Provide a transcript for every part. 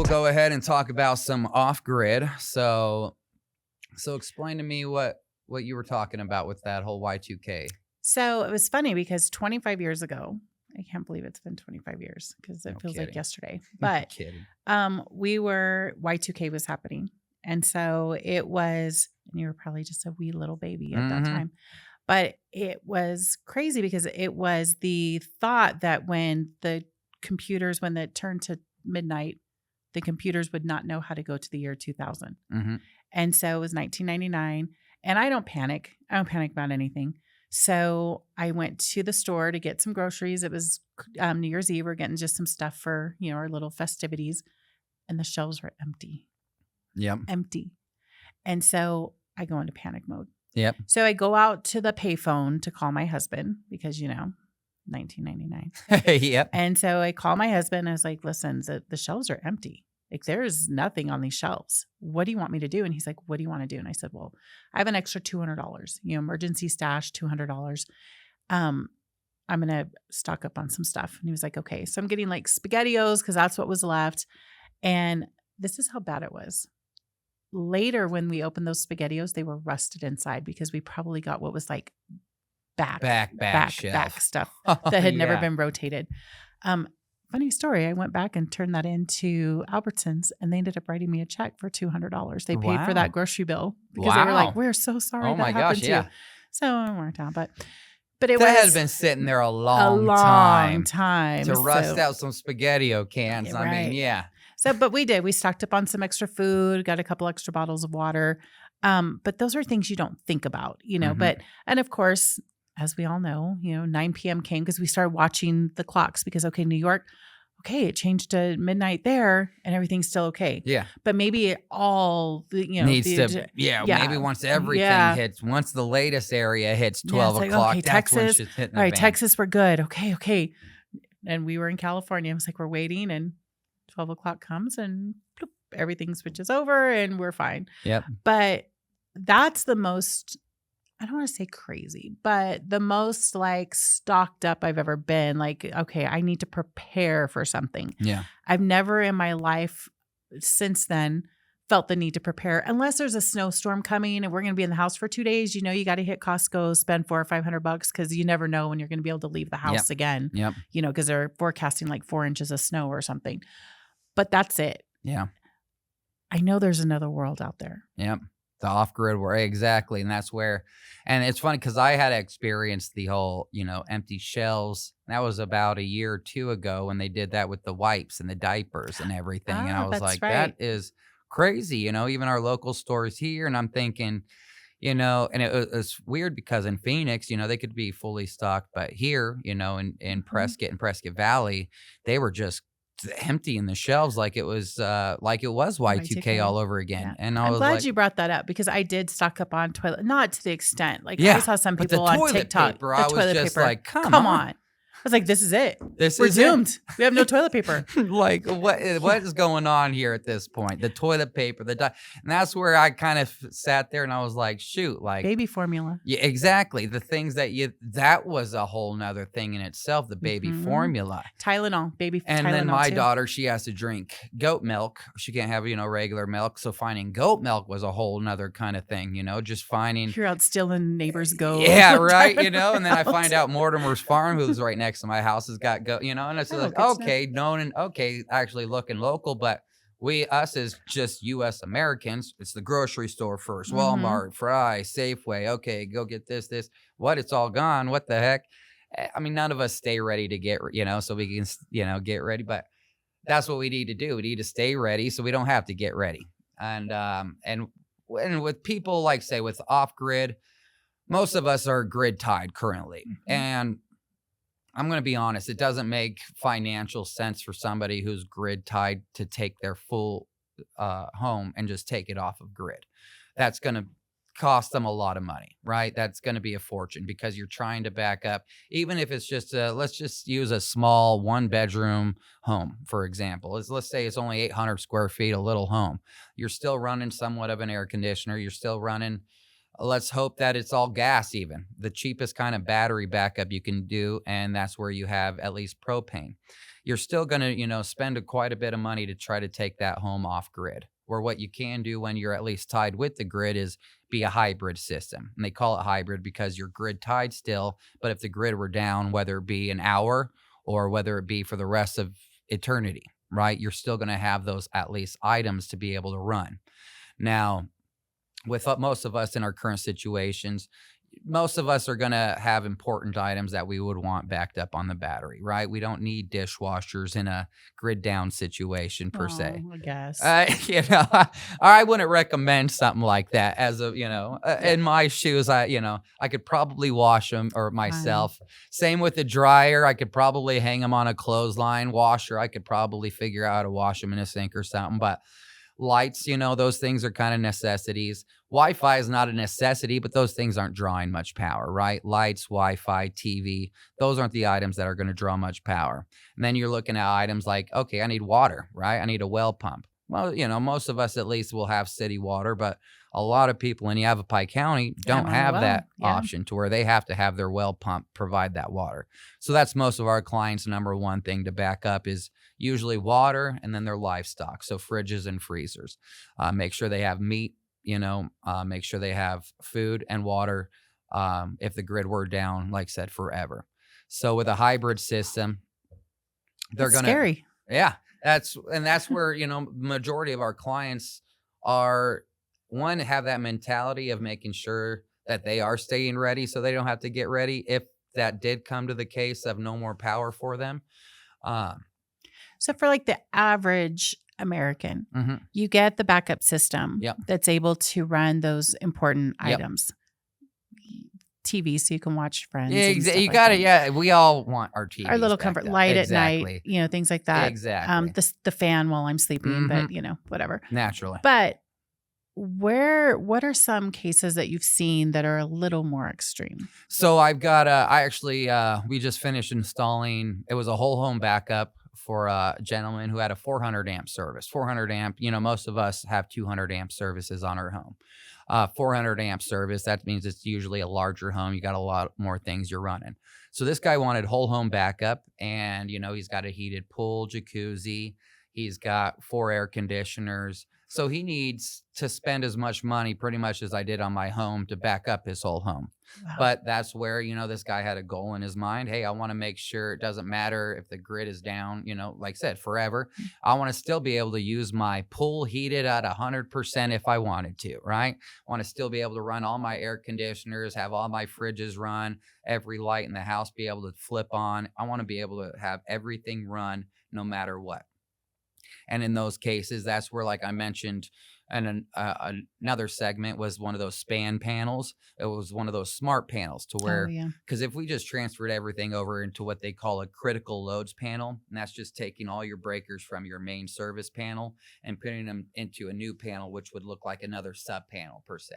go ahead and talk about some off-grid. So explain to me what you were talking about with that whole Y2K. So it was funny because 25 years ago, I can't believe it's been 25 years because it feels like yesterday. But Y2K was happening. And so it was, and you were probably just a wee little baby at that time. But it was crazy because it was the thought that when it turned to midnight, the computers would not know how to go to the year 2000. And so it was 1999. And I don't panic. I don't panic about anything. So I went to the store to get some groceries. It was New Year's Eve. We're getting just some stuff for, our little festivities. And the shelves were empty. Yep. Empty. And so I go into panic mode. Yep. So I go out to the payphone to call my husband because, 1999. Yep. And so I call my husband. I was like, listen, the shelves are empty. Like, there's nothing on these shelves. What do you want me to do? And he's like, what do you want to do? And I said, well, I have an extra $200, emergency stash, $200. I'm going to stock up on some stuff. And he was like, okay. So I'm getting like SpaghettiOs because that's what was left. And this is how bad it was. Later, when we opened those SpaghettiOs, they were rusted inside because we probably got what was like back stuff that had never been rotated. Funny story. I went back and turned that into Albertsons, and they ended up writing me a check for $200. They paid for that grocery bill because they were like, "We're so sorry that happened to you." So it worked out, but it had been sitting there a long time to rust out some SpaghettiO cans. Right. I mean, yeah. So, but we did. We stocked up on some extra food, got a couple extra bottles of water. But those are things you don't think about, But and of course, as we all know, 9 p.m. came because we started watching the clocks because, New York, it changed to midnight there and everything's still okay. Yeah. But maybe it all, needs to, maybe once everything hits, once the latest area hits 12 o'clock, okay, that's Texas, when shit's hitting the all right, fan. Texas, we're good. Okay. And we were in California. I was like, we're waiting and 12 o'clock comes and bloop, everything switches over and we're fine. Yep. But that's the most, I don't want to say crazy, but the most like stocked up I've ever been. Like, okay, I need to prepare for something. Yeah. I've never in my life since then felt the need to prepare unless there's a snowstorm coming and we're going to be in the house for 2 days. You got to hit Costco, spend $400 or $500 because you never know when you're going to be able to leave the house again. Yep. Because they're forecasting like 4 inches of snow or something. But that's it. Yeah. I know there's another world out there. Yep. The off-grid world. Exactly. And that's where, and it's funny because I had experienced the whole, empty shelves. That was about a year or two ago when they did that with the wipes and the diapers and everything. And I was like, that is crazy, even our local stores here. And I'm thinking, and it was weird because in Phoenix, they could be fully stocked. But here, in Prescott and Prescott Valley, they were just emptying the shelves like it was Y2K all over again. Yeah. And I'm glad you brought that up because I did stock up on toilet, not to the extent I saw some people on TikTok. Paper, I was just like, come on. I was like, this is it. We're doomed. We have no toilet paper. Like, what is going on here at this point? The toilet paper, and that's where I kind of sat there and I was like, shoot, like baby formula. Yeah, exactly. The things that was a whole nother thing in itself, the baby formula. Tylenol, baby and Tylenol then my too. daughter, she has to drink goat milk. She can't have, regular milk. So finding goat milk was a whole nother kind of thing, just finding. You're out stealing neighbors' goat. Yeah, right. And then I find out Mortimer's Farm, who's right next to my house, has got goat, and it's like, okay, known and okay, actually looking local, but us as just U.S. Americans, it's the grocery store first, Walmart, Fry, Safeway. Okay, go get this. What? It's all gone. What the heck? I mean, none of us stay ready to get, so we can, get ready. But that's what we need to do. We need to stay ready so we don't have to get ready. And with people like, say, with off grid, most of us are grid tied currently, and I'm going to be honest, it doesn't make financial sense for somebody who's grid tied to take their full home and just take it off of grid. That's going to cost them a lot of money, right? That's going to be a fortune because you're trying to back up, even if it's just let's just use a small 1-bedroom home, for example. Let's say it's only 800 square feet, a little home. You're still running somewhat of an air conditioner. You're still running, let's hope that it's all gas, even the cheapest kind of battery backup you can do. And that's where you have at least propane. you're still going to, spend quite a bit of money to try to take that home off grid. Or what you can do when you're at least tied with the grid is be a hybrid system. And they call it hybrid because you're grid tied still. But if the grid were down, whether it be an hour or whether it be for the rest of eternity, right, you're still going to have those at least items to be able to run. Now, with most of us in our current situations, most of us are going to have important items that we would want backed up on the battery, right? We don't need dishwashers in a grid down situation per se. I guess. I wouldn't recommend something like that as a, in my shoes, I could probably wash them or myself. Same with the dryer. I could probably hang them on a clothesline. Washer, I could probably figure out how to wash them in a sink or something, but lights, those things are kind of necessities. Wi-Fi is not a necessity, but those things aren't drawing much power, right? Lights, Wi-Fi, TV, those aren't the items that are going to draw much power. And then you're looking at items like, okay, I need water, right? I need a well pump. Well, most of us at least will have city water, but a lot of people in Yavapai County don't have that option to where they have to have their well pump provide that water. So that's most of our clients' number one thing to back up is usually water and then their livestock. So fridges and freezers. Make sure they have meat, make sure they have food and water if the grid were down, like I said, forever. So with a hybrid system, they're going to... scary. Yeah. That's where, majority of our clients are, one, have that mentality of making sure that they are staying ready so they don't have to get ready if that did come to the case of no more power for them. So for like the average American, you get the backup system that's able to run those important items. TV so you can watch Friends. Yeah, you got it. Yeah, we all want our TV. Our little comfort light at night, things like that. Exactly. The fan while I'm sleeping, but whatever. Naturally. But what are some cases that you've seen that are a little more extreme? So I've got we just finished installing, it was a whole home backup for a gentleman who had a 400 amp service. 400 amp, most of us have 200 amp services on our home. 400 amp service, that means it's usually a larger home. You got a lot more things you're running. So this guy wanted whole home backup, and he's got a heated pool, jacuzzi. He's got 4 air conditioners. So he needs to spend as much money pretty much as I did on my home to back up his whole home. Wow. But that's where, this guy had a goal in his mind. Hey, I want to make sure it doesn't matter if the grid is down, like I said, forever. I want to still be able to use my pool heated at 100% if I wanted to, right? I want to still be able to run all my air conditioners, have all my fridges run, every light in the house be able to flip on. I want to be able to have everything run no matter what. And in those cases, that's where, like I mentioned, and another segment was one of those span panels. It was one of those smart panels to where, because if we just transferred everything over into what they call a critical loads panel, and that's just taking all your breakers from your main service panel and putting them into a new panel, which would look like another sub panel per se.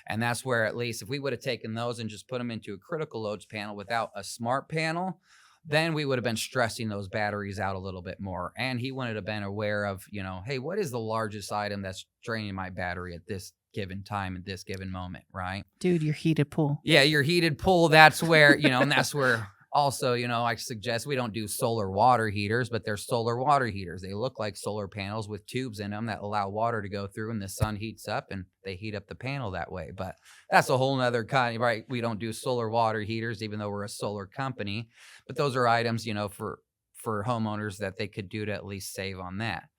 And that's where, at least if we would have taken those and just put them into a critical loads panel without a smart panel, then we would have been stressing those batteries out a little bit more. And he wouldn't have been aware of, hey, what is the largest item that's draining my battery at this given time, at this given moment, right? Dude, your heated pool. Yeah, your heated pool. That's where, and that's where also, I suggest we don't do solar water heaters, but they're solar water heaters. They look like solar panels with tubes in them that allow water to go through, and the sun heats up and they heat up the panel that way. But that's a whole nother kind, right? We don't do solar water heaters, even though we're a solar company. But those are items, for homeowners that they could do to at least save on that.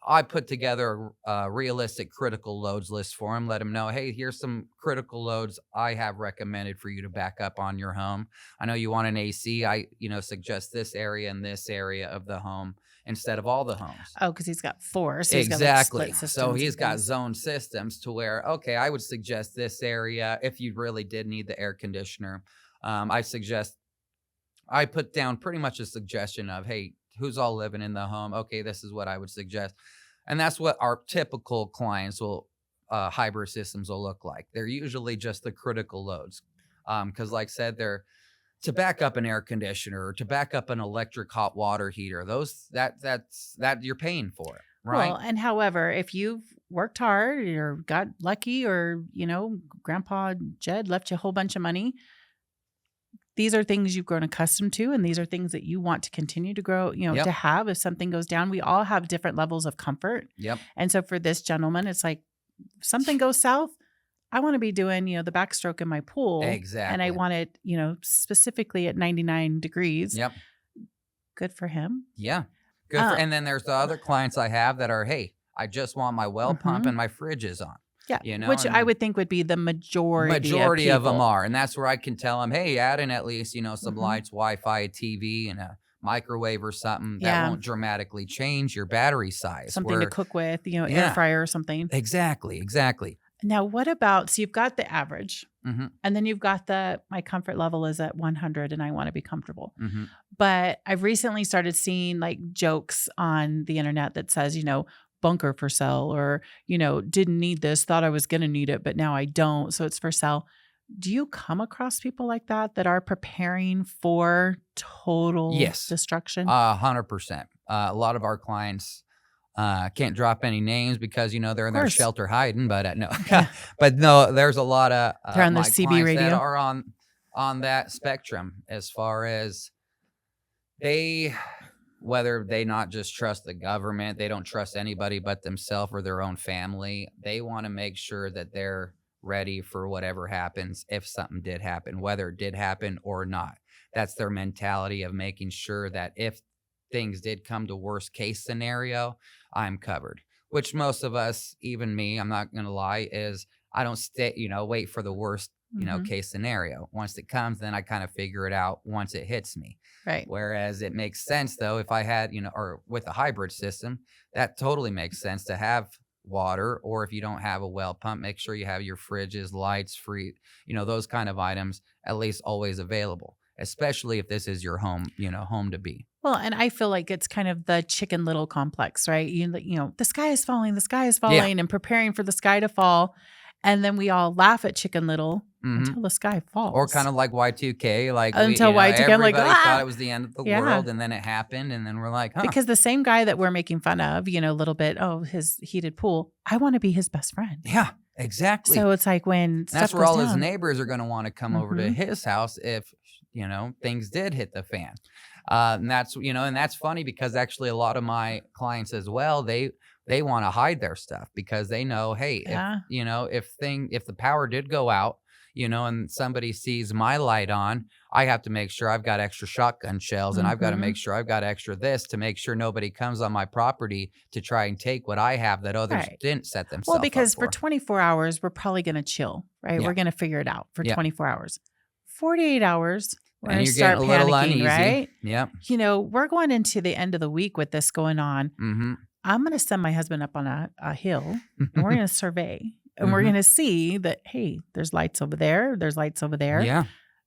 I put together a realistic critical loads list for them, let them know, hey, here's some critical loads I have recommended for you to back up on your home. I know you want an AC. I, suggest this area and this area of the home instead of all the homes. Oh, because he's got 4. So he's exactly. Got, like, so he's got zone systems to where, okay, I would suggest this area if you really did need the air conditioner. I put down pretty much a suggestion of, hey, who's all living in the home? Okay, this is what I would suggest. And that's what our typical clients will, hybrid systems will look like. They're usually just the critical loads. Because like I said, they're to back up an air conditioner or to back up an electric hot water heater. That's you're paying for it, right? Well, and however, if you've worked hard or got lucky or, Grandpa Jed left you a whole bunch of money, these are things you've grown accustomed to, and these are things that you want to continue to grow, to have if something goes down. We all have different levels of comfort. Yep. And so for this gentleman, it's like if something goes south, I want to be doing, the backstroke in my pool. Exactly. And I want it, specifically at 99 degrees. Yep. Good for him. Yeah. Good. And then there's the other clients I have that are, hey, I just want my well pump and my fridge is on. Yeah. Which I would think would be the majority of them are. And that's where I can tell them, hey, add in at least, some lights, Wi-Fi, a TV, and a microwave or something that won't dramatically change your battery size. Something to cook with, air fryer or something. Exactly. Now, what about, so you've got the average, and then you've got my comfort level is at 100 and I want to be comfortable. But I've recently started seeing like jokes on the internet that says, bunker for sale, or, didn't need this, thought I was going to need it, but now I don't. So it's for sale. Do you come across people like that are preparing for total destruction? 100%. A lot of our clients, can't drop any names because, they're in their shelter hiding, but no, but no, there's a lot of they're on the CB radio that are on that spectrum as far as whether they not just trust the government, they don't trust anybody but themselves or their own family. They want to make sure that they're ready for whatever happens if something did happen, whether it did happen or not. That's their mentality of making sure that if things did come to worst case scenario, I'm covered, which most of us, even me, I'm not going to lie, is I don't wait for the worst, case scenario. Once it comes, then I kind of figure it out once it hits me. Right. Whereas it makes sense though, if I had, or with a hybrid system, that totally makes sense to have water, or if you don't have a well pump, make sure you have your fridges, lights, free, those kind of items at least always available, especially if this is your home, home to be. Well, and I feel like it's kind of the Chicken Little complex, right? The sky is falling, and preparing for the sky to fall. And then we all laugh at Chicken Little until the sky falls. Or kind of like Y2K, like until Y2K, everybody like, thought it was the end of the world, and then it happened, and then we're like, huh. Because the same guy that we're making fun of, a little bit, his heated pool, I want to be his best friend. Yeah, exactly. So it's like when stuff that's where goes all down, his neighbors are going to want to come over to his house if things did hit the fan. And that's and that's funny because actually a lot of my clients as well, they want to hide their stuff because they know, hey, if the power did go out, and somebody sees my light on, I have to make sure I've got extra shotgun shells, and I've got to make sure I've got extra this to make sure nobody comes on my property to try and take what I have that others didn't set themselves Well, because up for 24 hours, we're probably going to chill, right? Yeah. We're going to figure it out for 24 hours. 48 hours, we're going to you're start getting a little panicking, uneasy. right? Yep. We're going into the end of the week with this going on. I'm going to send my husband up on a hill, and we're going to survey. And we're going to see that, hey, there's lights over there. There's lights over there. Yeah.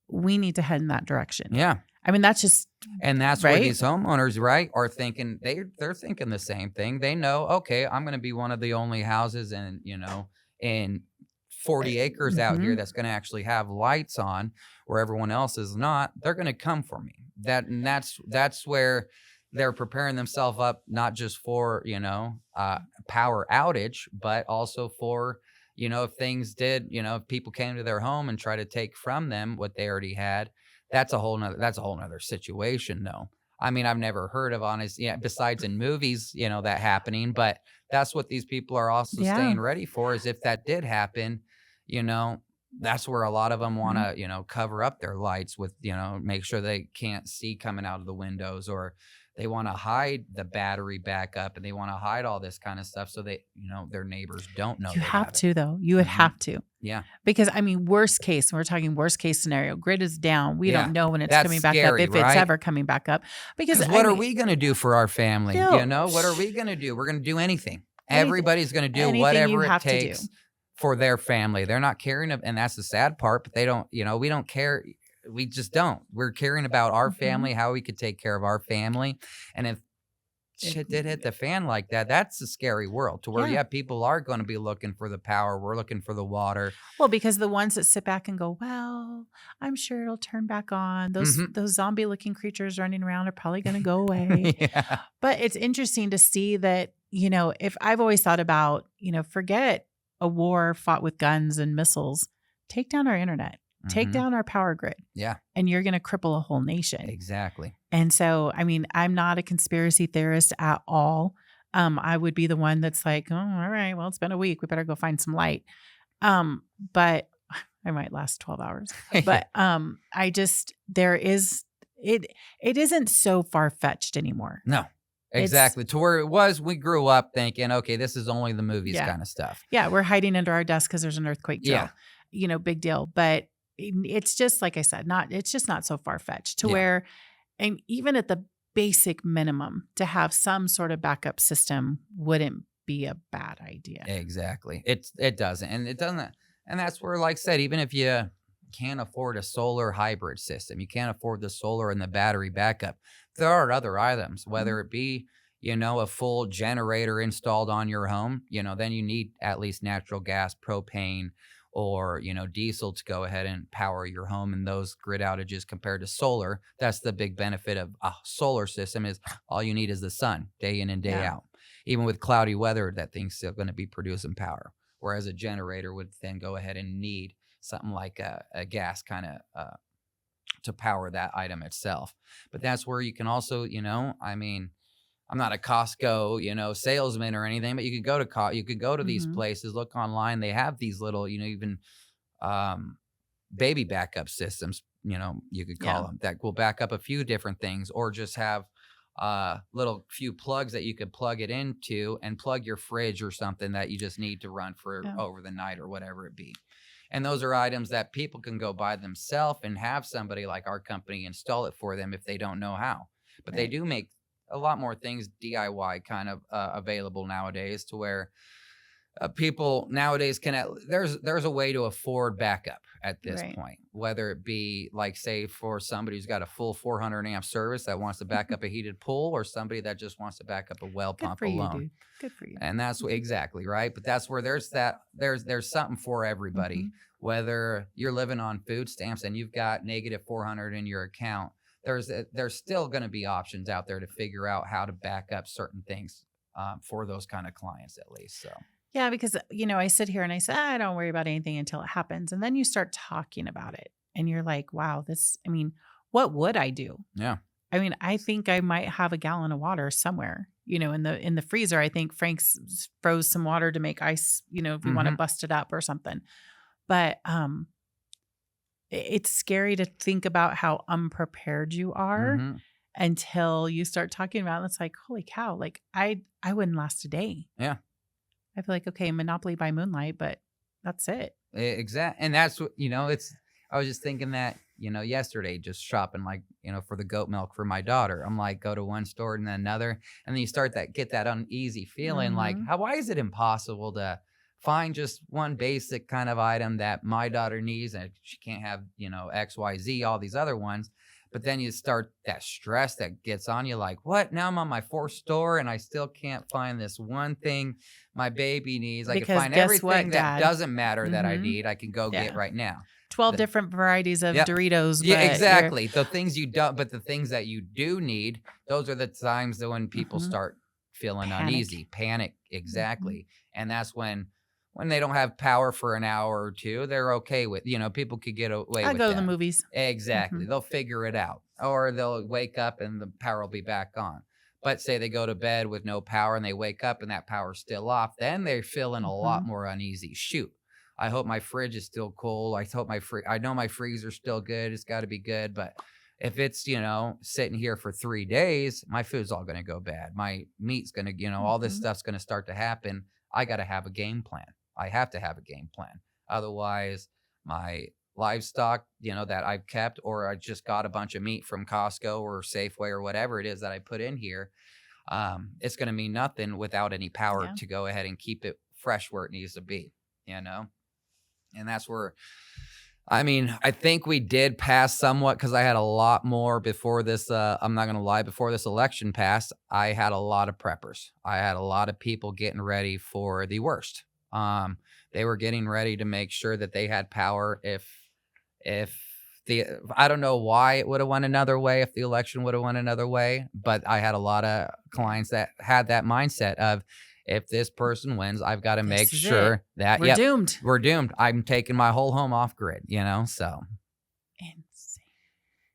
We need to head in that direction. Yeah. I mean, that's just. And that's where these homeowners, right, are thinking, they're thinking the same thing. They know, okay, I'm going to be one of the only houses in 40 acres out here that's going to actually have lights on where everyone else is not. They're going to come for me. That's where they're preparing themselves up, not just for, power outage, but also for, if things did, if people came to their home and tried to take from them what they already had, that's a whole nother situation though. I mean, I've never heard of besides in movies, that happening, but that's what these people are also staying ready for is if that did happen, that's where a lot of them want to, cover up their lights with, make sure they can't see coming out of the windows, or they want to hide the battery backup, and they want to hide all this kind of stuff so they, their neighbors don't know. You have to, though. You would have to. Yeah. Because, I mean, worst case, we're talking worst case scenario, grid is down. We don't know when it's coming back up, if it's ever coming back up. Because what are we going to do for our family? What are we going to do? We're going to do anything. Everybody's going to do whatever it takes for their family. They're not caring, and that's the sad part, but they don't, we don't care. We just don't. We're caring about our family, how we could take care of our family. And if shit did hit the fan like that, that's a scary world to where, people are going to be looking for the power. We're looking for the water. Well, because the ones that sit back and go, well, I'm sure it'll turn back on. Those zombie looking creatures running around are probably going to go away. But it's interesting to see that, if I've always thought about, forget a war fought with guns and missiles, take down our internet. Take Mhm. down our power grid Yeah, and you're going to cripple a whole nation. exactly. And so, I mean, I'm not a conspiracy theorist at all. I would be the one that's like, oh, all right, well, it's been a week. We better go find some light. But I might last 12 hours. Yeah. But I just it isn't so far fetched anymore. No, It's exactly. To where it was, we grew up thinking, okay, this is only the movies yeah. kind of stuff. Yeah, we're hiding under our desk because there's an earthquake drill. Yeah. Big deal. But it's just like I said, it's just not so far fetched to Yeah. where, and even at the basic minimum, to have some sort of backup system wouldn't be a bad idea. Exactly. It doesn't. And it doesn't. And that's where, like I said, even if you can't afford a solar hybrid system, you can't afford the solar and the battery backup, there are other items, whether it be, a full generator installed on your home, then you need at least natural gas, propane, or, diesel to go ahead and power your home in those grid outages compared to solar. That's the big benefit of a solar system is all you need is the sun day in and day Yeah. out. Even with cloudy weather, that thing's still going to be producing power. Whereas a generator would then go ahead and need something like a gas kind of to power that item itself. But that's where you can also, I mean, I'm not a Costco, salesman or anything, but you could go to you could go to these places, look online. They have these little, even baby backup systems, you could call them that will back up a few different things, or just have little few plugs that you could plug it into and plug your fridge or something that you just need to run for over the night or whatever it be. And those are items that people can go buy themselves and have somebody like our company install it for them if they don't know how. But they do make a lot more things DIY kind of available nowadays, to where people nowadays there's a way to afford backup at this point, whether it be like, say, for somebody who's got a full 400 amp service that wants to back up a heated pool, or somebody that just wants to back up a well pump alone. You, dude. Good for you. And that's exactly right. But that's where there's something for everybody. Whether you're living on food stamps and you've got negative 400 in your account, there's still going to be options out there to figure out how to back up certain things for those kind of clients, at least. So. Yeah, because, I sit here and I say, I don't worry about anything until it happens. And then you start talking about it and you're like, wow, what would I do? Yeah. I mean, I think I might have a gallon of water somewhere, in the freezer. I think Frank's froze some water to make ice, if we want to bust it up or something. But it's scary to think about how unprepared you are until you start talking about it. It's like, holy cow, like I wouldn't last a day. Yeah. I feel like, okay, Monopoly by moonlight, but that's it. Exactly. And that's what, I was just thinking that, yesterday, just shopping, like, for the goat milk for my daughter. I'm like, go to one store and then another. And then you get that uneasy feeling like, why is it impossible to find just one basic kind of item that my daughter needs, and she can't have, X, Y, Z, all these other ones. But then you start that stress that gets on you, like, what? Now I'm on my fourth store and I still can't find this one thing my baby needs. I can find everything that doesn't matter that I need. I can go get right now. 12 different varieties of Doritos. Yeah, exactly. The things you don't, but the things that you do need, those are the times that when people start feeling uneasy, panic. Exactly. And that's when they don't have power for an hour or two, they're okay with, people could get away with that. I go to the movies. Exactly. They'll figure it out, or they'll wake up and the power will be back on. But say they go to bed with no power and they wake up and that power's still off, then they're feeling a lot more uneasy. Shoot, I hope my fridge is still cool. I know my freezer's still good. It's got to be good. But if it's, sitting here for 3 days, my food's all going to go bad. My meat's going to, all this stuff's going to start to happen. I got to have a game plan. I have to have a game plan. Otherwise, my livestock, that I've kept, or I just got a bunch of meat from Costco or Safeway or whatever it is that I put in here, it's going to mean nothing without any power to go ahead and keep it fresh where it needs to be, And that's where, I think we did pass somewhat, because I had a lot more before this. I'm not going to lie. Before this election passed, I had a lot of preppers. I had a lot of people getting ready for the worst. They were getting ready to make sure that they had power if I don't know why it would have went another way, if the election would have went another way, but I had a lot of clients that had that mindset of, if this person wins, I've got to make sure that we're doomed. We're doomed. I'm taking my whole home off grid, so.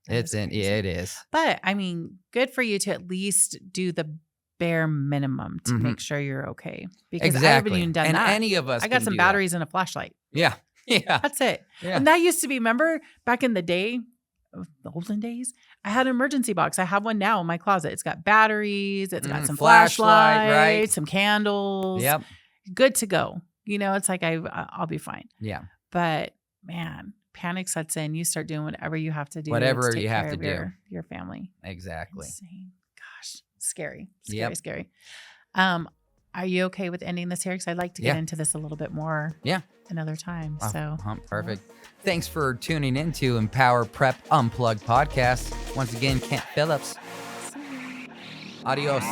It is. But I mean, good for you to at least do the bare minimum to make sure you're okay. Because I haven't even done that. Any of us I got some batteries and a flashlight. Yeah. Yeah. That's it. Yeah. And that used to be, remember back in the day, the olden days, I had an emergency box. I have one now in my closet. It's got batteries. It's got some flashlight, right? Some candles. Yep. Good to go. It's like I'll be fine. Yeah. But man, panic sets in. You start doing whatever you have to do. Whatever to take you have care to of do. Your family. Exactly. Insane. Gosh, scary. Scary. Are you okay with ending this here? Because I'd like to get into this a little bit more. Yeah. Another time. So perfect. Thanks for tuning in to Empower Prep Unplugged podcast. Once again, Kent Phillips. Adios.